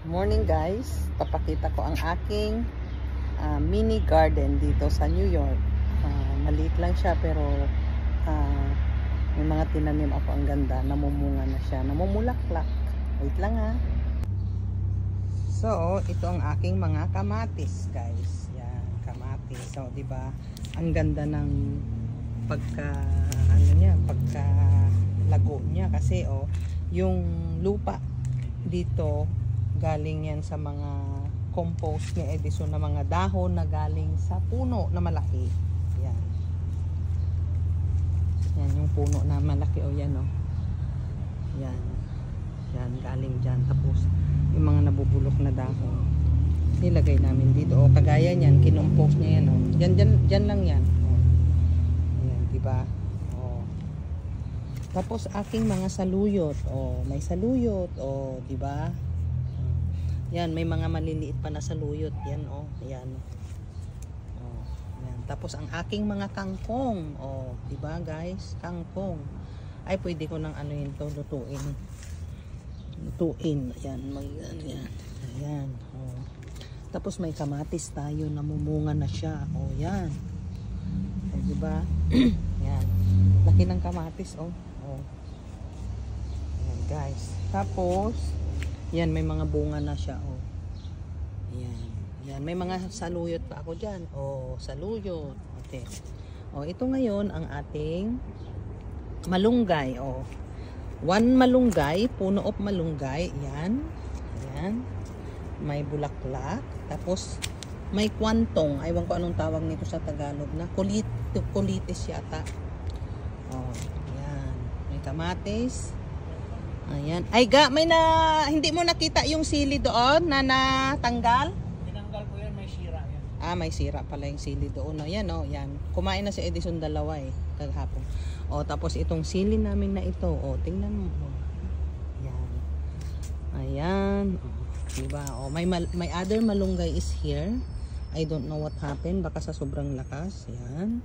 Morning guys, papakita ko ang aking mini garden dito sa New York. Maliit lang siya pero may mga tinanim ako, ang ganda, namumunga na siya, namumulaklak. Wait lang ha. So, ito ang aking mga kamatis guys. Yan, kamatis. So, di ba? Ang ganda ng pagka lago niya kasi yung lupa dito galing yan sa mga compost ni Edison na mga dahon na galing sa puno na malaki. Yan. Yan yung puno na malaki yan Yan. Yan galing diyan. Tapos yung mga nabubulok na dahon nilagay namin dito. Kagaya niyan, kinompost niya yan Diyan lang yan. Ayan, di ba? Tapos aking mga saluyot, may saluyot, di ba? Yan, may mga maliliit pa na saluyot, yan, yan. Yan. Tapos ang aking mga kangkong, di ba, guys? Kangkong. Ay, pwede ko nang yun to, lutuin. Ayan, yan. Ayan, Tapos may kamatis tayo, namumunga na siya. Yan. Di ba? Yan. Laki ng kamatis, Ayan, guys. Tapos, yan, may mga bunga na siya, Ayan. Yan, may mga saluyot pa ako dyan. Saluyot. Okay. Ito ngayon ang ating malunggay, One malunggay, puno of malunggay. Yan. Ayan. May bulaklak. Tapos, may kwantong. Aywan ko anong tawag nito sa Tagalog na. Kulitis yata. Ayan. May kamatis. Ayan. Ay may hindi mo nakita yung sili doon na natanggal? Tinanggal ko yan, may sira yan. May sira pala yung sili doon. Yan, yan. Kumain na si Edison dalawa kagahapon. Tapos itong sili namin na ito. Tingnan mo. Yan. Ayan. Diba? May other malunggay is here. I don't know what happened. Baka sa sobrang lakas. Yan.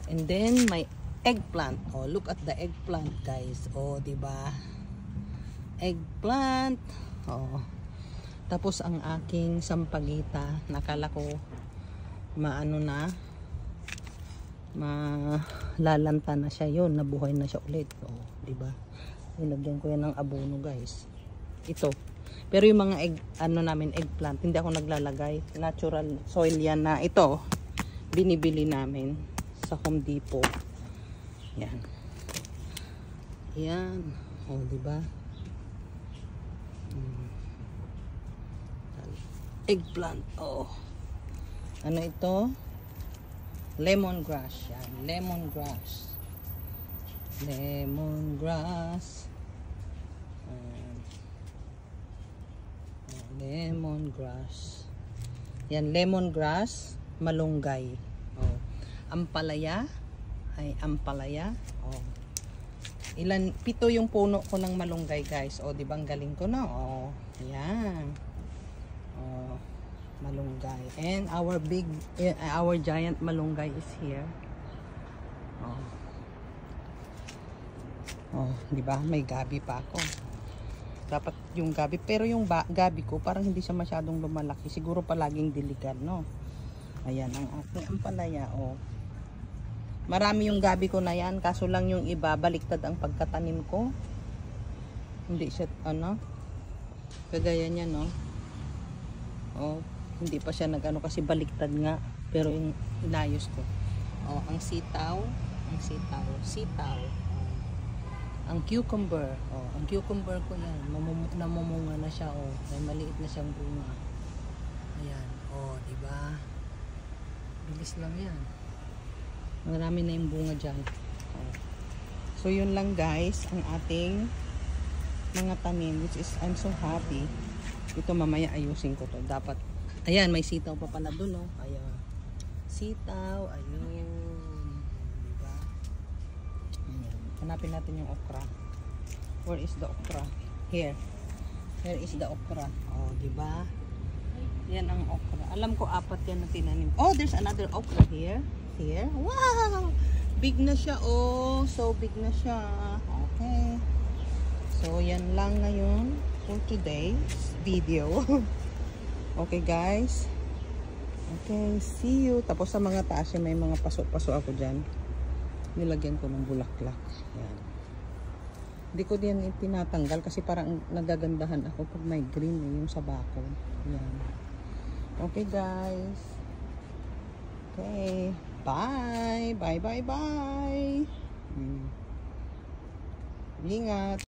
And then may eggplant. Look at the eggplant, guys. Diba? Eggplant. Tapos ang aking sampagita, nakala ko malalanta na siya, nabuhay na siya ulit. Diba? Nilagyan ko yan ng abono, guys. Ito. Pero yung mga eggplant, hindi ako naglalagay. Natural soil yan na ito. Binibili namin sa Home Depot. Yan. Yan. Diba? Eggplant. Ano ito? Lemongrass. Yan. Lemongrass. Lemongrass. Lemongrass. Yan. Lemongrass. Malunggay. Ampalaya. Ay, ampalaya. 7 yung puno ko ng malunggay, guys. Diba ang galing ko na? Ayan. Malunggay. And our giant malunggay is here. Diba? May gabi pa ako. Dapat yung gabi. Pero yung gabi ko, parang hindi siya masyadong lumalaki. Siguro palaging diligan, no? Ayan, ang aking ampalaya, Marami yung gabi ko na yan. Kaso lang yung iba, baliktad ang pagkatanim ko. Hindi siya, kagaya niya, no? Hindi pa siya kasi baliktad nga. Pero yung inayos ko. Ang sitaw. Ang cucumber. Ang cucumber ko yan. Namumunga na siya, May maliit na siyang bunga. Ayan. Diba? Bilis lang yan. Marami na yung bunga dyan. So, yun lang guys, ang ating mga tanim, which is, I'm so happy. Ito mamaya ayusin ko to. Dapat, ayan, may sitaw pa pala dun, Ayan. Sitaw, ayun. Diba? Ayan. Hanapin natin yung okra. Where is the okra? Here. Here is the okra. Diba? Yan ang okra. Alam ko 4 yan na tinanim. There's another okra here. Here. Wow! Big na siya, So big na siya. Okay. So, yan lang ngayon. for today's video. Okay guys. Okay, see you. Tapos sa mga taas may mga paso-paso ako dyan. Nilagyan ko ng bulaklak. Yan. Hindi ko din tinatanggal kasi parang nagagandahan ako pag may green yung sa bako. Yan. Okay guys. Okay. Bye. Bye. Ingat.